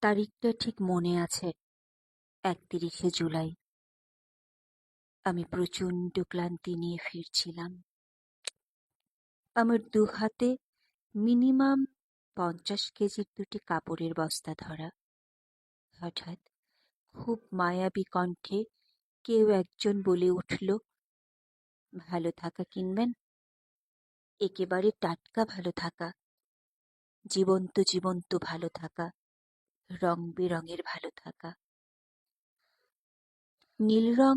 তারিখটা ঠিক মনে আছে, ৩১শে জুলাই। আমি প্রচণ্ড ক্লান্তি নিয়ে ফিরছিলাম। আমার দু হাতে মিনিমাম ৫০ কেজির দুটি কাপড়ের বস্তা ধরা। হঠাৎ খুব মায়াবী কণ্ঠে কেউ একজন বলে উঠল, ভালো থাকা কিনবেন? একেবারে টাটকা ভালো থাকা, জীবন্ত জীবন্ত ভালো থাকা, রং বেরঙের ভালো থাকা। নীল রং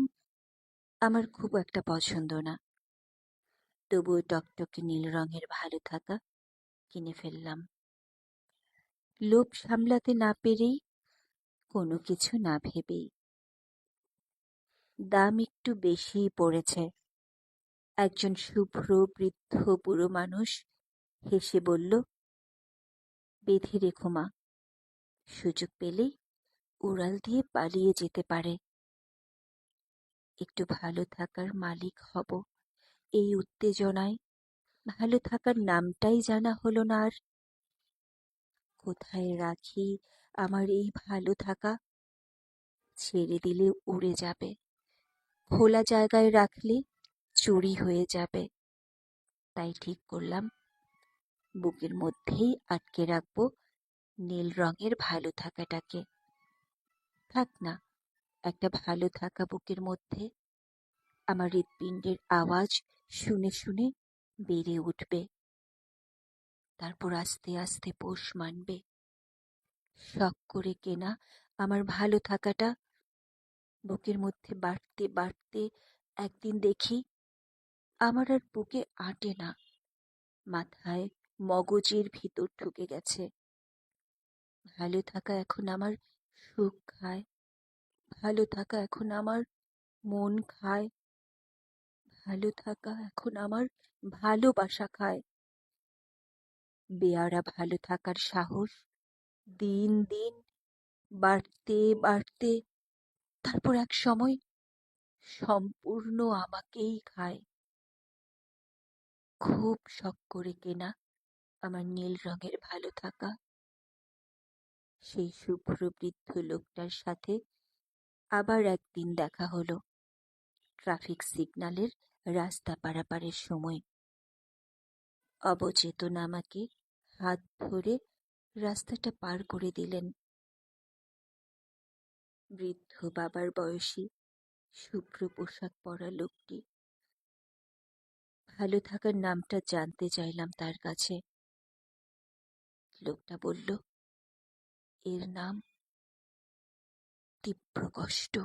আমার খুব একটা পছন্দ না, তবুও টকটকে নীল রঙের ভালো থাকা কিনে ফেললাম। লোভ সামলাতে না পেরেই, কোনো কিছু না ভেবেই। দাম একটু বেশিই পড়েছে। একজন শুভ্র বৃদ্ধ বুড়ো মানুষ হেসে বলল, বেঁধে রেখো মা, সুযোগ পেলেই উড়াল দিয়ে পালিয়ে যেতে পারে। একটু ভালো থাকার মালিক হব, এই উত্তেজনায় ভালো থাকার নামটাই জানা হলো না আর। কোথায় রাখি আমার এই ভালো থাকা? ছেড়ে দিলে উড়ে যাবে, খোলা জায়গায় রাখলে চুরি হয়ে যাবে। তাই ঠিক করলাম, বুকের মধ্যেই আটকে রাখবো নীল রঙের ভালো থাকাটাকে। থাক না, একটা ভালো থাকা বুকের মধ্যে। আমার হৃৎপিণ্ডের আওয়াজ শুনে শুনে বেড়ে উঠবে, তারপর আস্তে আস্তে পোষ মানবে। শখ করে কেনা আমার ভালো থাকাটা বুকের মধ্যে বাড়তে বাড়তে একদিন দেখি আমার আর বুকে আঁটে না, মাথায় মগজের ভিতর ঢুকে গেছে। ভালো থাকা এখন আমার সুখ খায়, ভালো থাকা এখন আমার মন খায়, ভালো থাকা এখন আমার ভালোবাসা খায়। বেয়ারা ভালো থাকার সাহস দিন দিন বাড়তে বাড়তে তারপর এক সময় সম্পূর্ণ আমাকেই খায়। খুব শখ করে কেনা আমার নীল রঙের ভালো থাকা। সেই শুভ্র বৃদ্ধ লোকটার সাথে আবার একদিন দেখা হলো, ট্রাফিক সিগন্যালের রাস্তা পারাপারের সময়। অবচেতন আমাকে হাত ধরে রাস্তাটা পার করে দিলেন। বৃদ্ধ বাবার বয়সী শুভ্র পোশাক পরা লোকটি। ভালো থাকার নামটা জানতে চাইলাম তার কাছে। লোকটা বলল, এর নাম তীব্র কষ্ট।